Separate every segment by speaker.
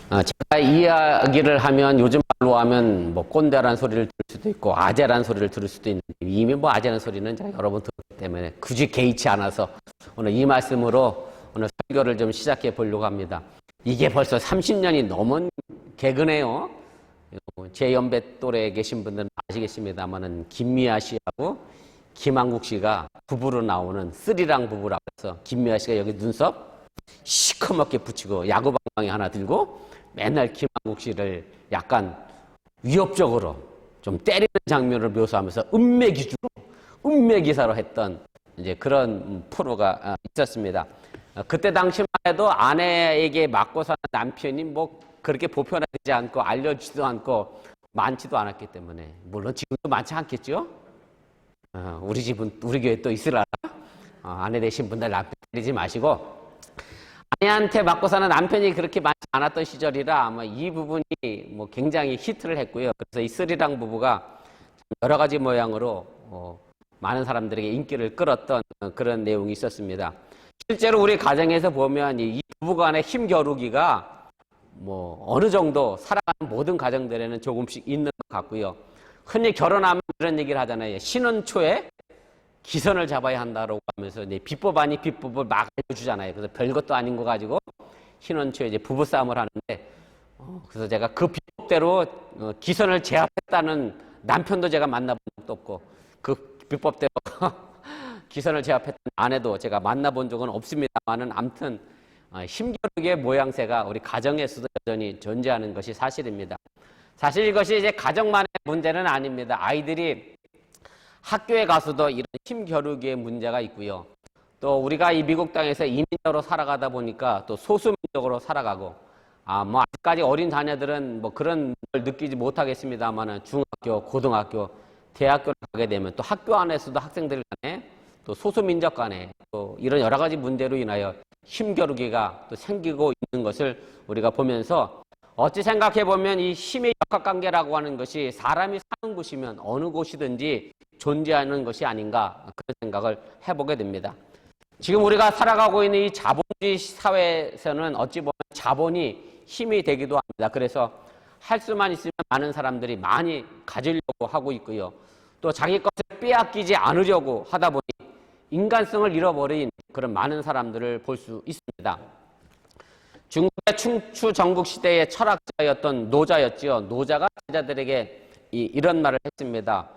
Speaker 1: 제가 이야기를 하면 요즘 말로 하면 뭐 꼰대란 소리를 들을 수도 있고 아재란 소리를 들을 수도 있는데 이미 뭐 아재란 소리는 제가 여러 번 들었기 때문에 굳이 개의치 않아서 오늘 이 말씀으로 오늘 설교를 좀 시작해 보려고 합니다. 이게 벌써 30년이 넘은 개그네요. 제 연배 또래에 계신 분들은 아시겠습니다만은 김미아 씨하고 김한국 씨가 부부로 나오는 쓰리랑 부부라고 해서 김미아 씨가 여기 눈썹 시커멓게 붙이고 야구방망이 하나 들고 맨날 김한국 씨를 약간 위협적으로 좀 때리는 장면을 묘사하면서 은매기사로 했던 이제 그런 프로가 있었습니다. 그때 당시만 해도 아내에게 맞고 사는 남편이 뭐 그렇게 보편화되지 않고 알려지지도 않고 많지도 않았기 때문에 물론 지금도 많지 않겠죠? 우리 집은 우리 교회 또 있으라. 아내 되신 분들 남편 때리지 마시고 아내한테 맞고 사는 남편이 그렇게 많지 않았던 시절이라 아마 이 부분이 뭐 굉장히 히트를 했고요. 그래서 이 쓰리랑 부부가 여러 가지 모양으로 많은 사람들에게 인기를 끌었던 그런 내용이 있었습니다. 실제로 우리 가정에서 보면 이 부부간의 힘겨루기가 뭐 어느 정도 살아가는 모든 가정들에는 조금씩 있는 것 같고요. 흔히 결혼하면 이런 얘기를 하잖아요. 신혼 초에 기선을 잡아야 한다라고 하면서 이제 비법 아닌 비법을 막 알려주잖아요. 그래서 별것도 아닌 거 가지고 신혼 초에 이제 부부 싸움을 하는데 그래서 제가 그 비법대로 기선을 제압했다는 남편도 제가 만나본 적도 없고 그 비법대로 기선을 제압했던 아내도 제가 만나본 적은 없습니다만은 아무튼 힘겨루기의 모양새가 우리 가정에서도 여전히 존재하는 것이 사실입니다. 사실 이것이 이제 가정만의 문제는 아닙니다. 아이들이 학교에 가서도 이런 힘겨루기의 문제가 있고요. 또 우리가 이 미국 땅에서 이민자로 살아가다 보니까 또 소수민족으로 살아가고 뭐 아직까지 어린 자녀들은 뭐 그런 걸 느끼지 못하겠습니다만은 중학교, 고등학교, 대학교를 가게 되면 또 학교 안에서도 학생들 간에 또 소수민족 간에 또 이런 여러 가지 문제로 인하여 힘겨루기가 또 생기고 있는 것을 우리가 보면서 어찌 생각해 보면 이 힘의 역학관계라고 하는 것이 사람이 사는 곳이면 어느 곳이든지 존재하는 것이 아닌가 그런 생각을 해보게 됩니다. 지금 우리가 살아가고 있는 이 자본주의 사회에서는 어찌 보면 자본이 힘이 되기도 합니다. 그래서 할 수만 있으면 많은 사람들이 많이 가지려고 하고 있고요. 또 자기 것을 빼앗기지 않으려고 하다 보니 인간성을 잃어버린 그런 많은 사람들을 볼 수 있습니다. 중국의 춘추 전국시대의 철학자였던 노자였지요. 노자가 제자들에게 이런 말을 했습니다.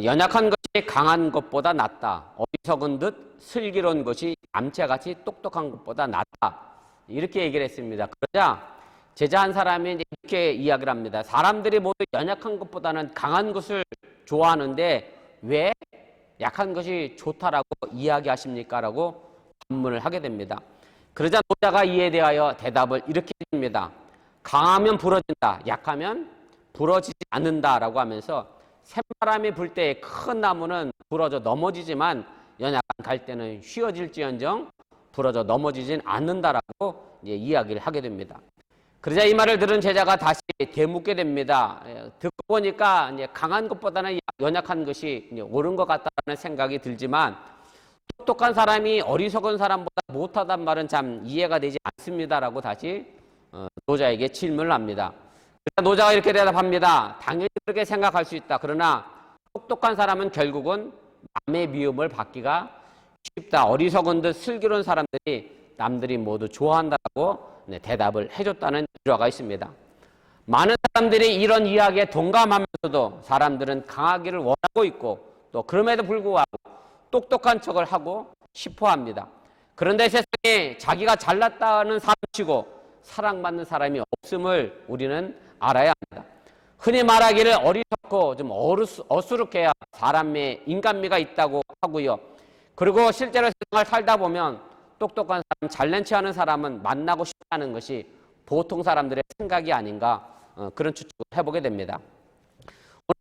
Speaker 1: 연약한 것이 강한 것보다 낫다. 어리석은 듯 슬기로운 것이 암체같이 똑똑한 것보다 낫다. 이렇게 얘기를 했습니다. 그러자 제자 한 사람이 이렇게 이야기를 합니다. 사람들이 모두 연약한 것보다는 강한 것을 좋아하는데 왜 약한 것이 좋다라고 이야기하십니까? 라고 반문을 하게 됩니다. 그러자 노자가 이에 대하여 대답을 이렇게 해줍니다. 강하면 부러진다. 약하면 부러지지 않는다라고 하면서 샘바람이 불 때 큰 나무는 부러져 넘어지지만 연약한 갈대는 휘어질지언정 부러져 넘어지진 않는다라고 이야기를 하게 됩니다. 그러자 이 말을 들은 제자가 다시 되묻게 됩니다. 듣고 보니까 이제 강한 것보다는 연약한 것이 옳은 것 같다는 생각이 들지만 똑똑한 사람이 어리석은 사람보다 못하단 말은 참 이해가 되지 않습니다라고 다시 노자에게 질문을 합니다. 노자가 이렇게 대답합니다. 당연히 그렇게 생각할 수 있다. 그러나 똑똑한 사람은 결국은 남의 미움을 받기가 쉽다. 어리석은 듯 슬기로운 사람들이 남들이 모두 좋아한다고 대답을 해줬다는 일화가 있습니다. 많은 사람들이 이런 이야기에 동감하면서도 사람들은 강하기를 원하고 있고 또 그럼에도 불구하고 똑똑한 척을 하고 싶어 합니다. 그런데 세상에 자기가 잘났다는 사람치고 사랑받는 사람이 없음을 우리는 알아야 합니다. 흔히 말하기를 어리석고 좀 어수룩해야 사람의 인간미가 있다고 하고요. 그리고 실제로 세상을 살다 보면 똑똑한 사람, 잘난 체 하는 사람은 만나고 싶지 않은 것이 보통 사람들의 생각이 아닌가 그런 추측을 해보게 됩니다.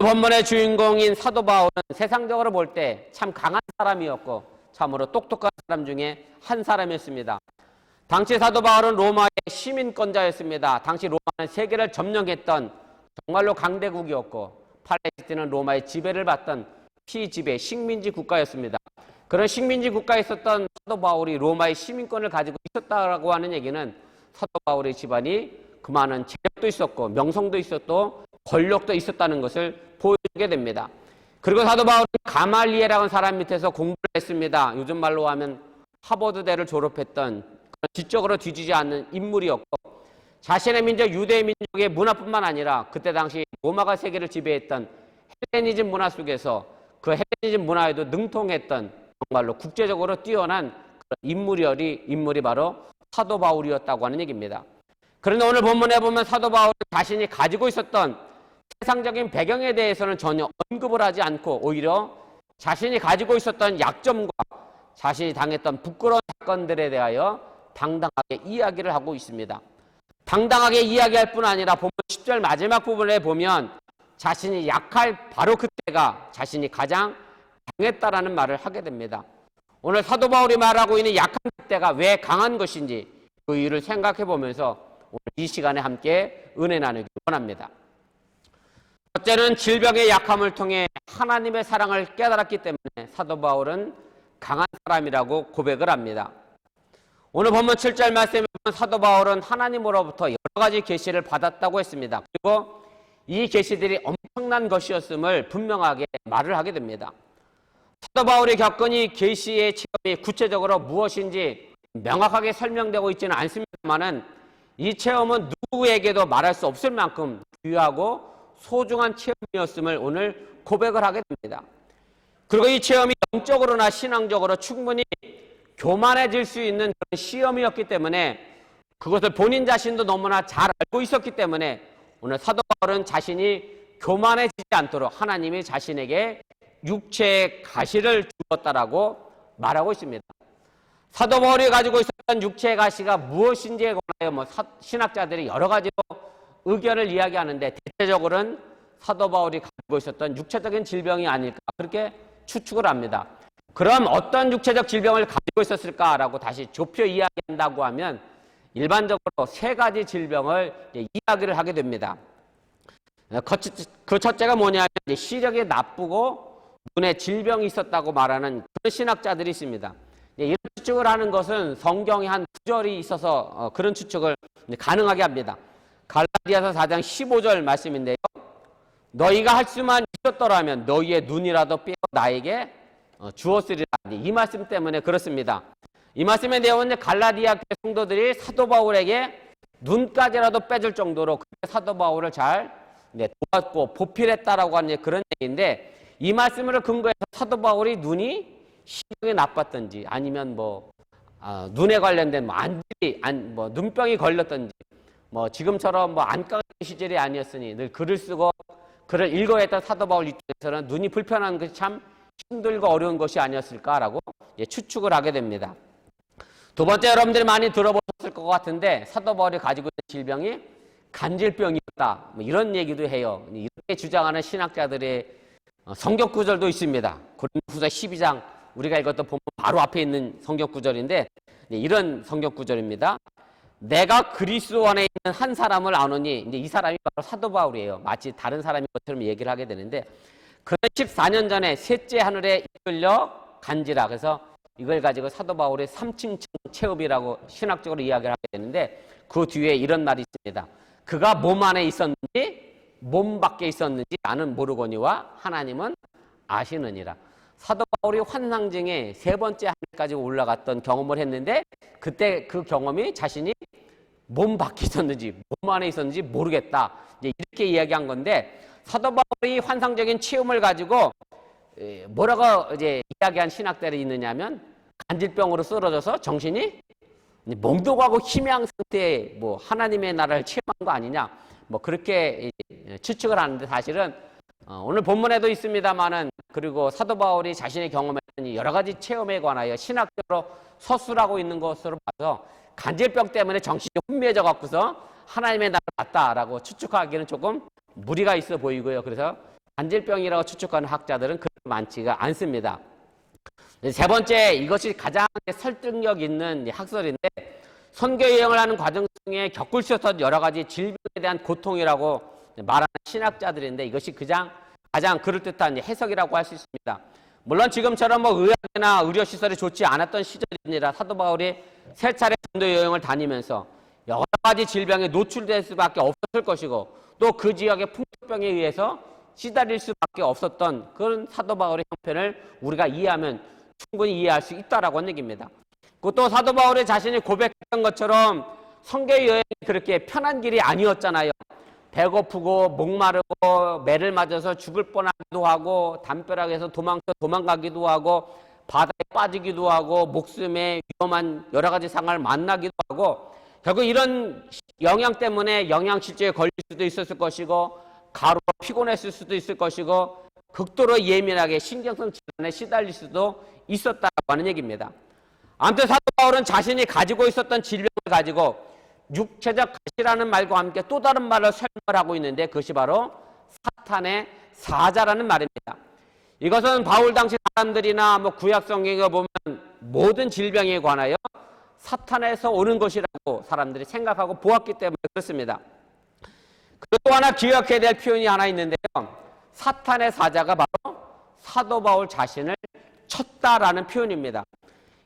Speaker 1: 오늘 본문의 주인공인 사도 바울은 세상적으로 볼 때 참 강한 사람이었고 참으로 똑똑한 사람 중에 한 사람이었습니다. 당시 사도 바울은 로마의 시민권자였습니다. 당시 로마는 세계를 점령했던 정말로 강대국이었고 팔레스틴은 로마의 지배를 받던 피지배 식민지 국가였습니다. 그런 식민지 국가에 있었던 사도 바울이 로마의 시민권을 가지고 있었다고 하는 얘기는 사도 바울의 집안이 그 많은 재력도 있었고 명성도 있었고 권력도 있었다는 것을 보여주게 됩니다. 그리고 사도 바울은 가말리엘이라는 사람 밑에서 공부를 했습니다. 요즘 말로 하면 하버드대를 졸업했던 지적으로 뒤지지 않는 인물이었고, 자신의 민족 유대 민족의 문화뿐만 아니라 그때 당시 로마가 세계를 지배했던 헬레니즘 문화 속에서 그 헬레니즘 문화에도 능통했던 정말로 국제적으로 뛰어난 그런 인물이 바로 사도 바울이었다고 하는 얘기입니다. 그런데 오늘 본문에 보면 사도 바울은 자신이 가지고 있었던 세상적인 배경에 대해서는 전혀 언급을 하지 않고 오히려 자신이 가지고 있었던 약점과 자신이 당했던 부끄러운 사건들에 대하여 당당하게 이야기를 하고 있습니다. 당당하게 이야기할 뿐 아니라 본문 10절 마지막 부분에 보면 자신이 약할 바로 그때가 자신이 가장 강했다라는 말을 하게 됩니다. 오늘 사도 바울이 말하고 있는 약한 그때가 왜 강한 것인지 그 이유를 생각해 보면서 오늘 이 시간에 함께 은혜 나누기 원합니다. 첫째는 질병의 약함을 통해 하나님의 사랑을 깨달았기 때문에 사도 바울은 강한 사람이라고 고백을 합니다. 오늘 본문 7절 말씀에 보면 사도 바울은 하나님으로부터 여러 가지 계시를 받았다고 했습니다. 그리고 이 계시들이 엄청난 것이었음을 분명하게 말을 하게 됩니다. 사도 바울이 겪은 이 계시의 체험이 구체적으로 무엇인지 명확하게 설명되고 있지는 않습니다만은 이 체험은 누구에게도 말할 수 없을 만큼 귀하고 소중한 체험이었음을 오늘 고백을 하게 됩니다. 그리고 이 체험이 영적으로나 신앙적으로 충분히 교만해질 수 있는 그런 시험이었기 때문에 그것을 본인 자신도 너무나 잘 알고 있었기 때문에 오늘 사도 바울은 자신이 교만해지지 않도록 하나님이 자신에게 육체의 가시를 주었다라고 말하고 있습니다. 사도 바울이 가지고 있었던 육체의 가시가 무엇인지에 관하여 신학자들이 여러 가지로 의견을 이야기하는데 대체적으로는 사도 바울이 가지고 있었던 육체적인 질병이 아닐까 그렇게 추측을 합니다. 그럼 어떤 육체적 질병을 가지고 있었을까라고 다시 좁혀 이야기한다고 하면 일반적으로 세 가지 질병을 이야기를 하게 됩니다. 그 첫째가 뭐냐면 시력이 나쁘고 눈에 질병이 있었다고 말하는 그런 신학자들이 있습니다. 이런 추측을 하는 것은 성경에 한 구절이 있어서 그런 추측을 가능하게 합니다. 갈라디아서 4장 15절 말씀인데요. 너희가 할 수만 있었더라면 너희의 눈이라도 빼어 나에게 주었으리라. 이 말씀 때문에 그렇습니다. 이 말씀의 내용은 갈라디아 성도들이 사도 바울에게 눈까지라도 빼줄 정도로 사도 바울을 잘 도왔고 보필했다라고 하는 그런 얘기인데 이 말씀을 근거해서 사도 바울이 눈이 시력이 나빴든지 아니면 눈에 관련된 눈병이 걸렸든지 지금처럼 안과 시절이 아니었으니 늘 글을 쓰고 글을 읽어야 했던 사도 바울 입장에서는 눈이 불편한 것이 참 힘들고 어려운 것이 아니었을까라고 추측을 하게 됩니다. 두 번째, 여러분들이 많이 들어보셨을 것 같은데 사도 바울이 가지고 있는 질병이 간질병이었다 이런 얘기도 해요. 이렇게 주장하는 신학자들의 성경 구절도 있습니다. 고린도후서 12장 우리가 읽었던 본문 바로 앞에 있는 성경 구절인데 이런 성경 구절입니다. 내가 그리스도 안에 있는 한 사람을 아노니 이 사람이 바로 사도 바울이에요. 마치 다른 사람인 것처럼 얘기를 하게 되는데 그는 14년 전에 셋째 하늘에 이끌려 간지라. 그래서 이걸 가지고 사도 바울의 3층 체험이라고 신학적으로 이야기를 하게 되는데 그 뒤에 이런 말이 있습니다. 그가 몸 안에 있었는지 몸 밖에 있었는지 나는 모르거니와 하나님은 아시느니라. 사도 바울이 환상 중에 세 번째 하늘까지 올라갔던 경험을 했는데 그때 그 경험이 자신이 몸 밖에 있었는지 몸 안에 있었는지 모르겠다. 이렇게 이야기한 건데 사도 바울이 환상적인 체험을 가지고 뭐라고 이야기한 신학들이 있느냐면 간질병으로 쓰러져서 정신이 몽독하고 희미한 상태에 하나님의 나라를 체험한 거 아니냐 그렇게 추측을 하는데 사실은 오늘 본문에도 있습니다만은 그리고 사도 바울이 자신의 경험했던 여러 가지 체험에 관하여 신학적으로 서술하고 있는 것으로 봐서 간질병 때문에 정신이 혼미해져 갖고서 하나님의 나라를 봤다라고 추측하기는 조금 무리가 있어 보이고요. 그래서 간질병이라고 추측하는 학자들은 그렇게 많지가 않습니다. 세 번째, 이것이 가장 설득력 있는 학설인데 선교 여행을 하는 과정 중에 겪을 수 있었던 여러 가지 질병에 대한 고통이라고 말하는 신학자들인데 이것이 가장 그럴듯한 해석이라고 할 수 있습니다. 물론 지금처럼 의학이나 의료시설이 좋지 않았던 시절이니라 사도 바울이 세 차례 전도 여행을 다니면서 여러 가지 질병에 노출될 수밖에 없었을 것이고 또 그 지역의 풍토병에 의해서 시달릴 수밖에 없었던 그런 사도 바울의 형편을 우리가 이해하면 충분히 이해할 수 있다라고 하는 얘기입니다. 또 사도 바울이 자신이 고백했던 것처럼 선교 여행이 그렇게 편한 길이 아니었잖아요. 배고프고 목마르고 매를 맞아서 죽을 뻔하기도 하고 담벼락에서 도망가기도 하고 바다에 빠지기도 하고 목숨에 위험한 여러 가지 상황을 만나기도 하고 결국 이런 영향 때문에 영양실조에 걸릴 수도 있었을 것이고 가루로 피곤했을 수도 있을 것이고 극도로 예민하게 신경성 질환에 시달릴 수도 있었다고 하는 얘기입니다. 아무튼 사도 바울은 자신이 가지고 있었던 질병을 가지고 육체적 가시라는 말과 함께 또 다른 말을 설명을 하고 있는데 그것이 바로 사탄의 사자라는 말입니다. 이것은 바울 당시 사람들이나 구약 성경에 보면 모든 질병에 관하여 사탄에서 오는 것이라고 사람들이 생각하고 보았기 때문에 그렇습니다. 그리고 또 하나 기억해야 될 표현이 하나 있는데요. 사탄의 사자가 바로 사도 바울 자신을 쳤다라는 표현입니다.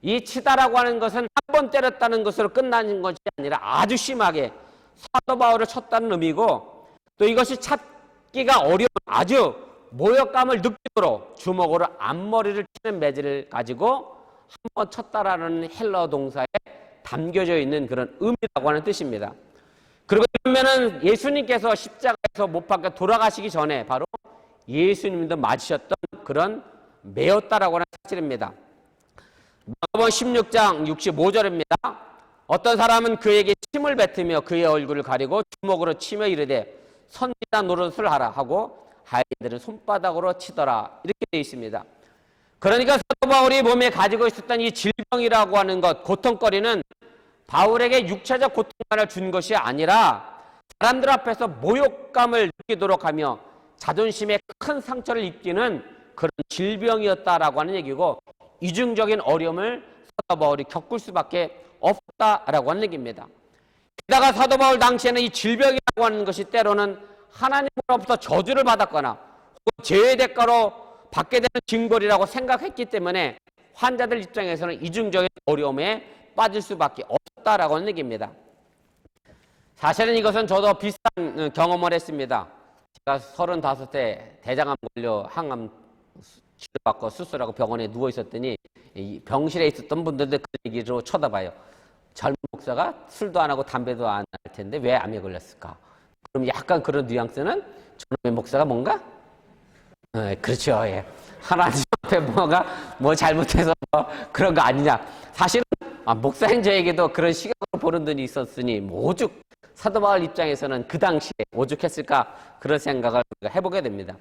Speaker 1: 이 치다라고 하는 것은 한 번 때렸다는 것으로 끝나는 것이 아니라 아주 심하게 사도 바울을 쳤다는 의미고 또 이것이 찾기가 어려운 아주 모욕감을 느끼도록 주먹으로 앞머리를 치는 매질을 가지고 한 번 쳤다라는 헬러 동사에 담겨져 있는 그런 의미라고 하는 뜻입니다. 그리고 그러면은 예수님께서 십자가에서 못 박혀 돌아가시기 전에 바로 예수님도 맞으셨던 그런 매였다라고 하는 사실입니다. 마가복음 16장 65절입니다. 어떤 사람은 그에게 침을 뱉으며 그의 얼굴을 가리고 주먹으로 치며 이르되 선지자 노릇을 하라 하고 하인들은 손바닥으로 치더라 이렇게 되어 있습니다. 그러니까 사도 바울이 몸에 가지고 있었던 이 질병이라고 하는 것, 고통거리는 바울에게 육체적 고통만을 준 것이 아니라 사람들 앞에서 모욕감을 느끼도록 하며 자존심에 큰 상처를 입히는 그런 질병이었다라고 하는 얘기고 이중적인 어려움을 사도 바울이 겪을 수밖에 없다라고 하는 얘기입니다. 게다가 사도 바울 당시에는 이 질병이라고 하는 것이 때로는 하나님으로부터 저주를 받았거나 혹은 죄의 대가로 받게 되는 징벌이라고 생각했기 때문에 환자들 입장에서는 이중적인 어려움에 빠질 수밖에 없다라고 하는 얘기입니다. 사실은 이것은 저도 비슷한 경험을 했습니다. 제가 35세 대장암 걸려 항암 치료받고 수술하고 병원에 누워 있었더니 병실에 있었던 분들도 그 얘기로 쳐다봐요. 젊은 목사가 술도 안 하고 담배도 안 할 텐데 왜 암에 걸렸을까? 그럼 약간 그런 뉘앙스는 저놈의 목사가 뭔가? 그렇죠. 예. 하나님 앞에 뭐 잘못해서 그런 거 아니냐. 사실은 목사인 저에게도 그런 시각으로 보는 눈이 있었으니 오죽 사도 바울 입장에서는 그 당시에 오죽했을까 그런 생각을 해보게 됩니다.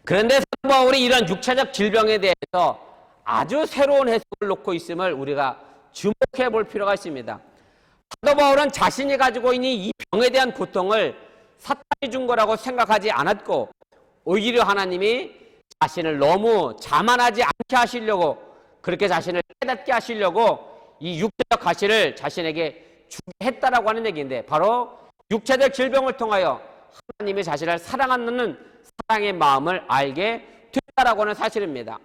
Speaker 1: 그런데 사도 바울이 이런 육체적 질병에 대해서 아주 새로운 해석을 놓고 있음을 우리가 주목해 볼 필요가 있습니다. 사도 바울은 자신이 가지고 있는 이 병에 대한 고통을 사탄이 준 거라고 생각하지 않았고 오히려 하나님이 자신을 너무 자만하지 않게 하시려고 그렇게 자신을 깨닫게 하시려고 이 육체적 가시를 자신에게 주게 했다라고 하는 얘기인데 바로 육체적 질병을 통하여 하나님이 자신을 사랑하는 사랑의 마음을 알게 됐다라고 하는 사실입니다.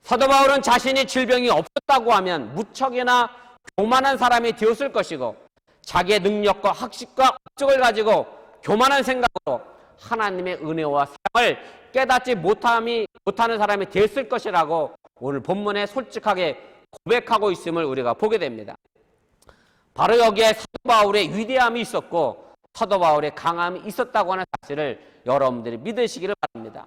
Speaker 1: 사도 바울은 자신이 질병이 없었다고 하면 무척이나 교만한 사람이 되었을 것이고 자기의 능력과 학식과 업적을 가지고 교만한 생각으로 하나님의 은혜와 사랑을 깨닫지 못하는 사람이 됐을 것이라고 오늘 본문에 솔직하게 고백하고 있음을 우리가 보게 됩니다. 바로 여기에 사도 바울의 위대함이 있었고 사도 바울의 강함이 있었다고 하는 사실을 여러분들이 믿으시기를 바랍니다.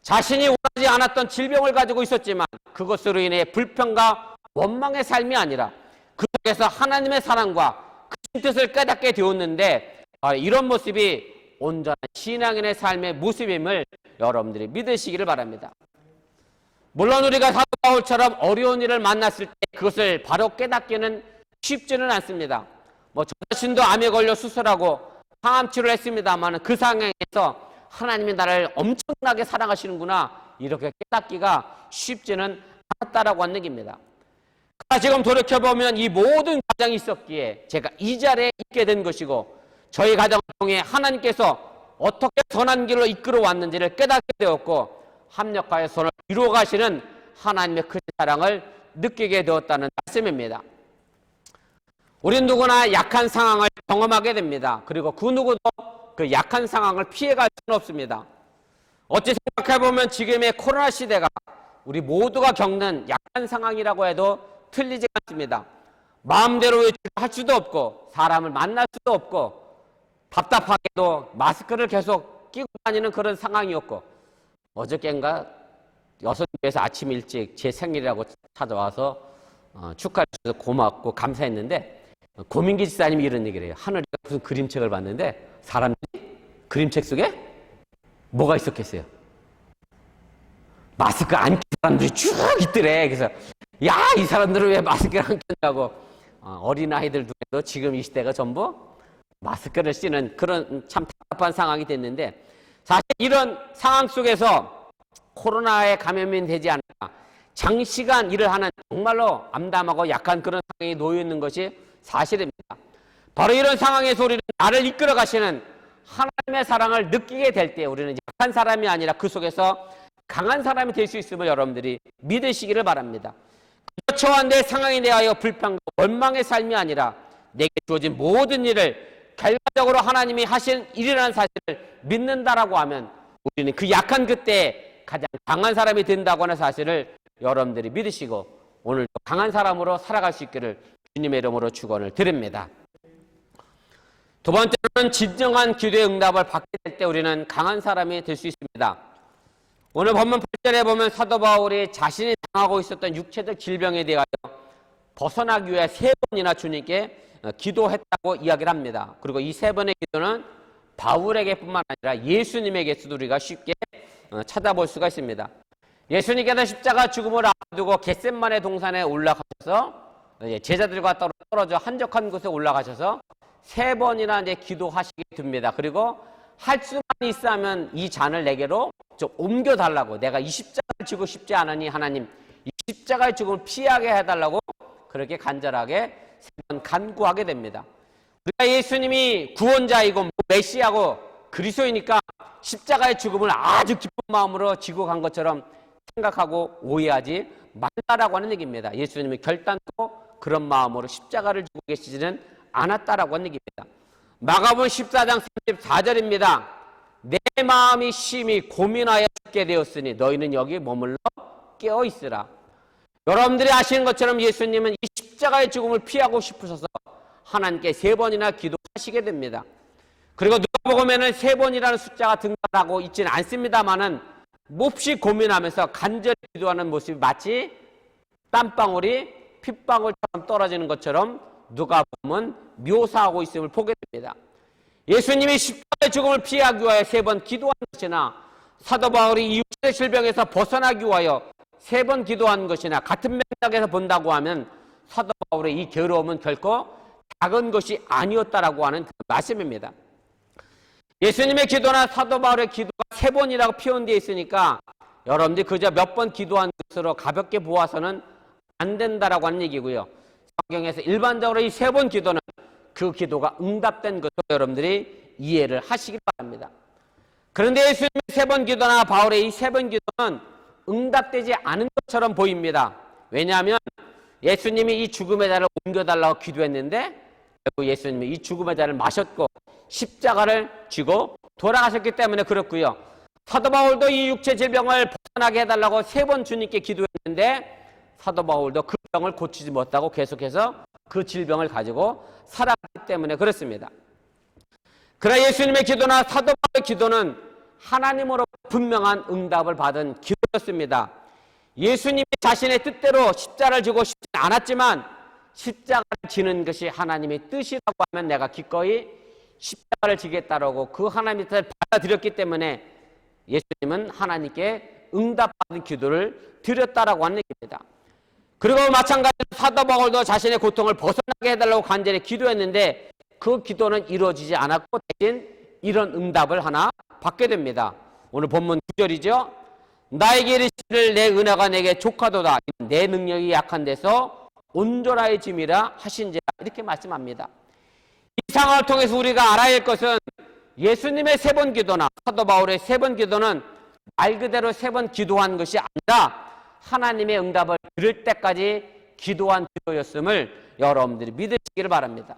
Speaker 1: 자신이 원하지 않았던 질병을 가지고 있었지만 그것으로 인해 불평과 원망의 삶이 아니라 그 속에서 하나님의 사랑과 그 뜻을 깨닫게 되었는데 이런 모습이 온전한 신앙인의 삶의 모습임을 여러분들이 믿으시기를 바랍니다. 물론 우리가 사도 바울처럼 어려운 일을 만났을 때 그것을 바로 깨닫기는 쉽지는 않습니다. 저 자신도 암에 걸려 수술하고 항암 치료를 했습니다만 그 상황에서 하나님이 나를 엄청나게 사랑하시는구나 이렇게 깨닫기가 쉽지는 않았다라고 하는 얘기입니다. 그러나 지금 돌이켜보면 이 모든 과정이 있었기에 제가 이 자리에 있게 된 것이고 저희 가정을 통해 하나님께서 어떻게 선한 길로 이끌어 왔는지를 깨닫게 되었고 합력하여 선을 이루어 가시는 하나님의 큰 사랑을 느끼게 되었다는 말씀입니다. 우린 누구나 약한 상황을 경험하게 됩니다. 그리고 그 누구도 그 약한 상황을 피해갈 수는 없습니다. 어찌 생각해보면 지금의 코로나 시대가 우리 모두가 겪는 약한 상황이라고 해도 틀리지 않습니다. 마음대로 할 수도 없고 사람을 만날 수도 없고 답답하게도 마스크를 계속 끼고 다니는 그런 상황이었고, 어저께인가 여성교회에서 아침 일찍 제 생일이라고 찾아와서 축하해 주셔서 고맙고 감사했는데, 고민기 지사님이 이런 얘기를 해요. 하늘이가 무슨 그림책을 봤는데 사람들이 그림책 속에 뭐가 있었겠어요? 마스크 안 낀 사람들이 쭉 있더래. 그래서 야, 이 사람들은 왜 마스크를 안 낀다고. 어린아이들 중에도 지금 이 시대가 전부 마스크를 쓰는 그런 참 답답한 상황이 됐는데, 사실 이런 상황 속에서 코로나에 감염이 되지 않아 장시간 일을 하는 정말로 암담하고 약한 그런 상황에 놓여 있는 것이 사실입니다. 바로 이런 상황에서 우리는 나를 이끌어 가시는 하나님의 사랑을 느끼게 될 때 우리는 약한 사람이 아니라 그 속에서 강한 사람이 될 수 있음을 여러분들이 믿으시기를 바랍니다. 처한 내 상황에 대하여 불평과 원망의 삶이 아니라 내게 주어진 모든 일을 결과적으로 하나님이 하신 일이라는 사실을 믿는다라고 하면 우리는 그 약한 그때에 가장 강한 사람이 된다고 하는 사실을 여러분들이 믿으시고 오늘도 강한 사람으로 살아갈 수 있기를 주님의 이름으로 축원을 드립니다. 두 번째로는 진정한 기도의 응답을 받게 될 때 우리는 강한 사람이 될 수 있습니다. 오늘 본문 8절에 보면 사도 바울이 자신이 당하고 있었던 육체적 질병에 대하여 벗어나기 위해 3번이나 주님께 기도했다고 이야기를 합니다. 그리고 이 3번의 기도는 바울에게뿐만 아니라 예수님에게서도 우리가 쉽게 찾아볼 수가 있습니다. 예수님께서 십자가 죽음을 앞두고 겟셋마네 동산에 올라가셔서 제자들과 떨어져 한적한 곳에 올라가셔서 3번이나 이제 기도하시게 됩니다. 그리고 할 수만 있으면 이 잔을 내게로 좀 옮겨달라고, 내가 이 십자가를 지고 싶지 않으니 하나님 이 십자가의 죽음을 피하게 해달라고 그렇게 간절하게 3번 간구하게 됩니다. 우리가 예수님이 구원자이고 메시아고 그리스도이니까 십자가의 죽음을 아주 기쁜 마음으로 지고 간 것처럼 생각하고 오해하지 말라라고 하는 얘기입니다. 예수님이 결단코 그런 마음으로 십자가를 지고 계시지는 않았다라고 하는 얘기입니다. 마가복음 14장 34절입니다. 내 마음이 심히 고민하여 죽게 되었으니 너희는 여기 머물러 깨어 있으라. 여러분들이 아시는 것처럼 예수님은 이 십자가의 죽음을 피하고 싶으셔서 하나님께 3번이나 기도하시게 됩니다. 그리고 누가복음에는 3번이라는 숫자가 등장하고 있지는 않습니다만은 몹시 고민하면서 간절히 기도하는 모습이 마치 땀방울이 핏방울처럼 떨어지는 것처럼 누가복음은 묘사하고 있음을 보게 됩니다. 예수님이 십자가의 죽음을 피하기 위하여 3번 기도한 것이나 사도 바울이 이 육체의 질병에서 벗어나기 위하여 3번 기도한 것이나 같은 맥락에서 본다고 하면 사도 바울의 이 괴로움은 결코 작은 것이 아니었다라고 하는 그 말씀입니다. 예수님의 기도나 사도 바울의 기도가 3번이라고 표현되어 있으니까 여러분들이 그저 몇 번 기도한 것으로 가볍게 보아서는 안 된다라고 하는 얘기고요. 성경에서 일반적으로 이 3번 기도는 그 기도가 응답된 것으로 여러분들이 이해를 하시기 바랍니다. 그런데 예수님의 3번 기도나 바울의 이 3번 기도는 응답되지 않은 것처럼 보입니다. 왜냐하면 예수님이 이 죽음의 잔을 옮겨달라고 기도했는데 결국 예수님이 이 죽음의 잔을 마셨고 십자가를 쥐고 돌아가셨기 때문에 그렇고요. 사도 바울도 이 육체 질병을 벗어나게 해달라고 3번 주님께 기도했는데 사도 바울도 그 병을 고치지 못하고 계속해서 그 질병을 가지고 살아갔기 때문에 그렇습니다. 그러나 예수님의 기도나 사도 바울의 기도는 하나님으로 분명한 응답을 받은 기도였습니다. 예수님이 자신의 뜻대로 십자가를 지고 싶지 않았지만 십자가를 지는 것이 하나님의 뜻이라고 하면 내가 기꺼이 십자가를 지겠다라고 그 하나님의 뜻을 받아들였기 때문에 예수님은 하나님께 응답받은 기도를 드렸다라고 하는 얘기입니다. 그리고 마찬가지로 사도 바울도 자신의 고통을 벗어나게 해달라고 간절히 기도했는데 그 기도는 이루어지지 않았고 대신 이런 응답을 하나 받게 됩니다. 오늘 본문 9절이죠. 나에게 이르시기를 내 은혜가 내게 족하도다. 내 능력이 약한 데서 온전하여짐이라 하신지라 이렇게 말씀합니다. 이 상황을 통해서 우리가 알아야 할 것은 예수님의 3번 기도나 사도 바울의 3번 기도는 말 그대로 3번 기도한 것이 아니라 하나님의 응답을 들을 때까지 기도한 기도였음을 여러분들이 믿으시기를 바랍니다.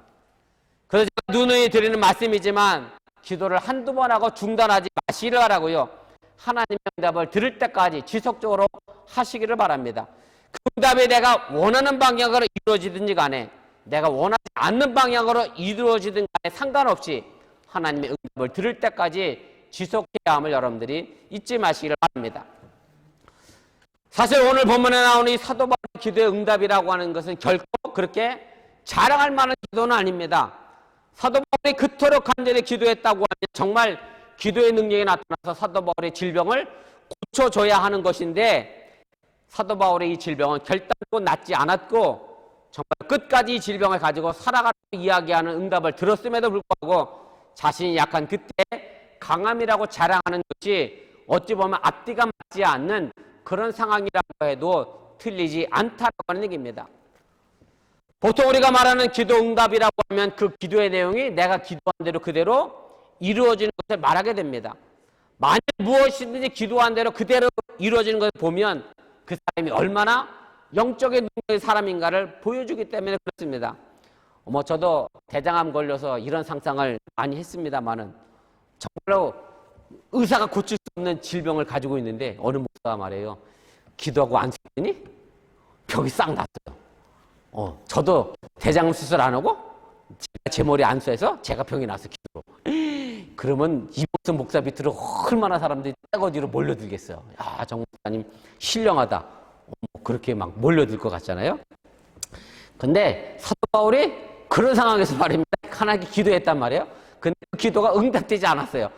Speaker 1: 그래서 제가 누누이 드리는 말씀이지만 기도를 한두 번 하고 중단하지 마시기를 하라고요. 하나님의 응답을 들을 때까지 지속적으로 하시기를 바랍니다. 그 응답이 내가 원하는 방향으로 이루어지든지 간에 내가 원하지 않는 방향으로 이루어지든 간에 상관없이 하나님의 응답을 들을 때까지 지속해야 함을 여러분들이 잊지 마시기를 바랍니다. 사실 오늘 본문에 나오는 이 사도 바울의 기도의 응답이라고 하는 것은 결코 그렇게 자랑할 만한 기도는 아닙니다. 사도 바울이 그토록 간절히 기도했다고 하면 정말 기도의 능력이 나타나서 사도 바울의 질병을 고쳐줘야 하는 것인데 사도 바울의 이 질병은 결단코 낫지 않았고 정말 끝까지 이 질병을 가지고 살아가라고 이야기하는 응답을 들었음에도 불구하고 자신이 약한 그때 강함이라고 자랑하는 것이 어찌 보면 앞뒤가 맞지 않는 그런 상황이라고 해도 틀리지 않다라고 하는 얘기입니다. 보통 우리가 말하는 기도 응답이라고 하면 그 기도의 내용이 내가 기도한 대로 그대로 이루어지는 것을 말하게 됩니다. 만약 무엇이든지 기도한 대로 그대로 이루어지는 것을 보면 그 사람이 얼마나 영적인 능력의 사람인가를 보여주기 때문에 그렇습니다. 저도 대장암 걸려서 이런 상상을 많이 했습니다만은 정말로 의사가 고칠 수 없는 질병을 가지고 있는데 어느 목사가 말해요. 기도하고 안 쓰더니 병이 싹 났어요. 저도 대장암 수술 안 하고 제 머리 안 쏘해서 제가 병이 나서 기도로. 그러면 이복성 목사 밑으로 얼마나 사람들이 떼거지로 몰려들겠어요. 야, 정 목사님 신령하다. 그렇게 막 몰려들 것 같잖아요. 근데 사도 바울이 그런 상황에서 말입니다. 하나님께 기도했단 말이에요. 근데 그 기도가 응답되지 않았어요.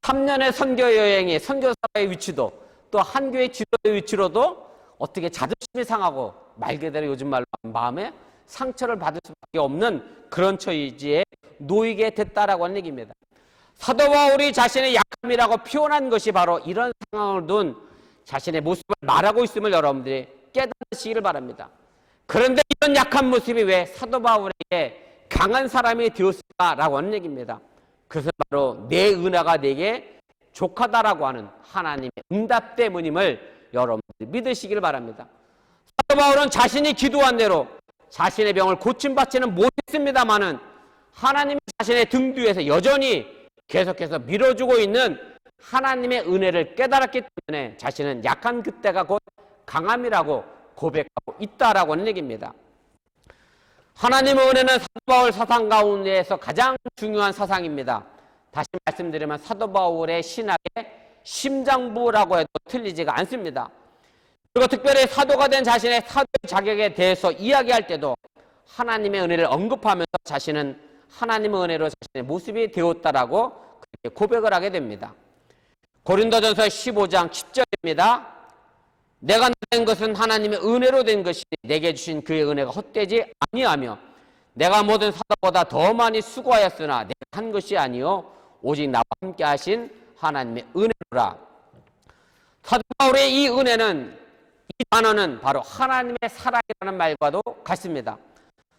Speaker 1: 3년의 선교 여행의 선교사의 위치도 또 한 교회 지도의 위치로도 어떻게 자존심이 상하고 말 그대로 요즘 말로 마음에 상처를 받을 수밖에 없는 그런 처지에 놓이게 됐다라고 하는 얘기입니다. 사도 바울이 자신의 약함이라고 표현한 것이 바로 이런 상황을 둔 자신의 모습을 말하고 있음을 여러분들이 깨닫으시기를 바랍니다. 그런데 이런 약한 모습이 왜 사도 바울에게 강한 사람이 되었을까라고 하는 얘기입니다. 그것은 바로 내 은혜가 내게 족하다라고 하는 하나님의 응답 때문임을 여러분들이 믿으시기를 바랍니다. 사도 바울은 자신이 기도한 대로 자신의 병을 고침받지는 못했습니다마는 하나님이 자신의 등 뒤에서 여전히 계속해서 밀어주고 있는 하나님의 은혜를 깨달았기 때문에 자신은 약한 그때가 곧 강함이라고 고백하고 있다라고 하는 얘기입니다. 하나님의 은혜는 사도 바울 사상 가운데에서 가장 중요한 사상입니다. 다시 말씀드리면 사도 바울의 신학의 심장부라고 해도 틀리지가 않습니다. 그리고 특별히 사도가 된 자신의 사도의 자격에 대해서 이야기할 때도 하나님의 은혜를 언급하면서 자신은 하나님의 은혜로 자신의 모습이 되었다라고 그렇게 고백을 하게 됩니다. 고린도전서 15장 10절입니다. 내가 낸 것은 하나님의 은혜로 된 것이 내게 주신 그의 은혜가 헛되지 아니하며 내가 모든 사도보다 더 많이 수고하였으나 내가 한 것이 아니요 오직 나와 함께 하신 하나님의 은혜로라. 사도 바울의 이 은혜는 이 단어는 바로 하나님의 사랑이라는 말과도 같습니다.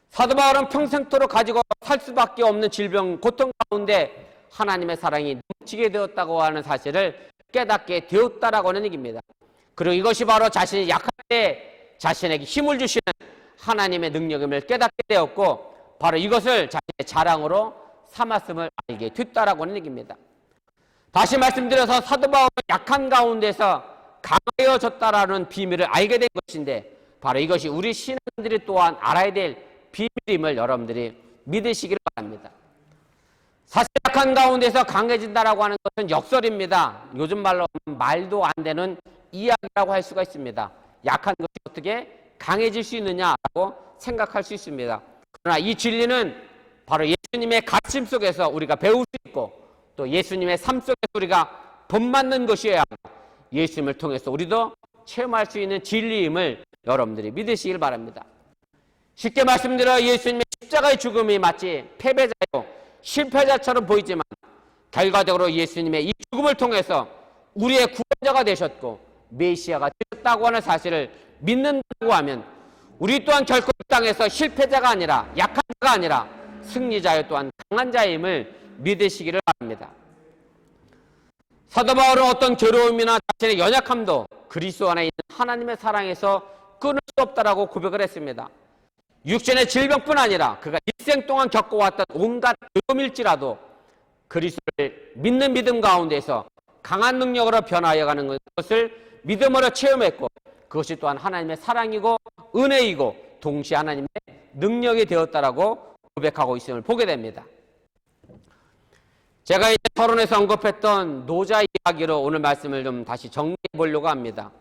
Speaker 1: 사도 바울은 평생토록 가지고 살 수밖에 없는 질병, 고통 가운데 하나님의 사랑이 넘치게 되었다고 하는 사실을 깨닫게 되었다라고 하는 얘기입니다. 그리고 이것이 바로 자신이 약할 때 자신에게 힘을 주시는 하나님의 능력임을 깨닫게 되었고 바로 이것을 자신의 자랑으로 삼았음을 알게 됐다라고 하는 얘기입니다. 다시 말씀드려서 사도 바울은 약한 가운데서 강하여졌다라는 비밀을 알게 된 것인데 바로 이것이 우리 신앙인들이 또한 알아야 될 비밀임을 여러분들이 믿으시기를 바랍니다. 사실 약한 가운데서 강해진다라고 하는 것은 역설입니다. 요즘 말로 말도 안 되는 이야기라고 할 수가 있습니다. 약한 것이 어떻게 강해질 수 있느냐라고 생각할 수 있습니다. 그러나 이 진리는 바로 예수님의 가르침 속에서 우리가 배울 수 있고 또 예수님의 삶 속에서 우리가 본받는 것이어야 하고 예수님을 통해서 우리도 체험할 수 있는 진리임을 여러분들이 믿으시길 바랍니다. 쉽게 말씀드려 예수님의 십자가의 죽음이 마치 패배자요 실패자처럼 보이지만 결과적으로 예수님의 이 죽음을 통해서 우리의 구원자가 되셨고 메시아가 되셨다고 하는 사실을 믿는다고 하면 우리 또한 결코 이 땅에서 실패자가 아니라 약한 자가 아니라 승리자요 또한 강한 자임을 믿으시기를 바랍니다. 사도 바울은 어떤 괴로움이나 자신의 연약함도 그리스도 안에 있는 하나님의 사랑에서 끊을 수 없다라고 고백을 했습니다. 육신의 질병뿐 아니라 그가 일생 동안 겪어왔던 온갖 어려움일지라도 그리스도를 믿는 믿음 가운데서 강한 능력으로 변화해가는 것을 믿음으로 체험했고, 그것이 또한 하나님의 사랑이고 은혜이고 동시에 하나님의 능력이 되었다라고 고백하고 있음을 보게 됩니다. 제가 이제 서론에서 언급했던 노자 이야기로 오늘 말씀을 좀 다시 정리해 보려고 합니다.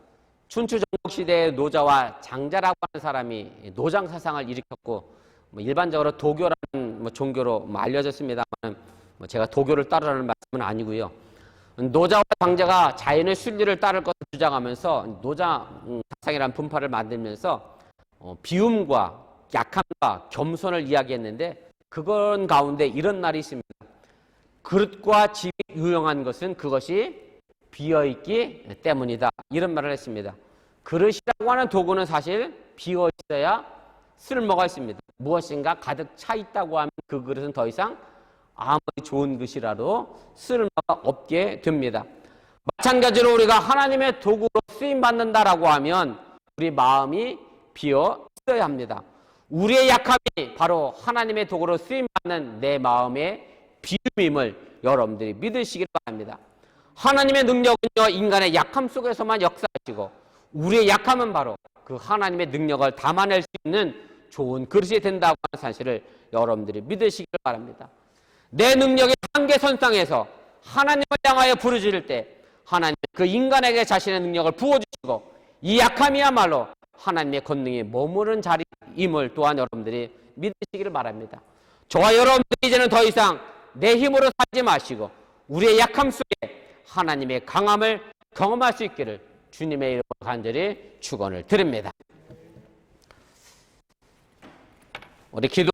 Speaker 1: 춘추 전국시대의 노자와 장자라고 하는 사람이 노장 사상을 일으켰고, 일반적으로 도교라는 종교로 알려졌습니다만, 제가 도교를 따르라는 말씀은 아니고요. 노자와 장자가 자연의 순리를 따를 것을 주장하면서 노자 사상이라는 분파를 만들면서 비움과 약함과 겸손을 이야기했는데, 그건 가운데 이런 말이 있습니다. 그릇과 집이 유용한 것은 그것이 비어있기 때문이다. 이런 말을 했습니다. 그릇이라고 하는 도구는 사실 비어있어야 쓸모가 있습니다. 무엇인가 가득 차 있다고 하면 그 그릇은 더 이상 아무리 좋은 것이라도 쓸모가 없게 됩니다. 마찬가지로 우리가 하나님의 도구로 쓰임받는다라고 하면 우리 마음이 비어 있어야 합니다. 우리의 약함이 바로 하나님의 도구로 쓰임받는 내 마음의 비움임을 여러분들이 믿으시길 바랍니다. 하나님의 능력은요, 인간의 약함 속에서만 역사하시고, 우리의 약함은 바로 그 하나님의 능력을 담아낼 수 있는 좋은 그릇이 된다고 하는 사실을 여러분들이 믿으시길 바랍니다. 내 능력의 한계선상에서 하나님을 향하여 부르짖을 때 하나님은 그 인간에게 자신의 능력을 부어주시고, 이 약함이야말로 하나님의 권능이 머무는 자리임을 또한 여러분들이 믿으시기를 바랍니다. 저와 여러분들이 이제는 더 이상 내 힘으로 살지 마시고 우리의 약함 속에 하나님의 강함을 경험할 수 있기를 주님의 이름으로 간절히 축원을 드립니다. 우리 기도하겠습니다.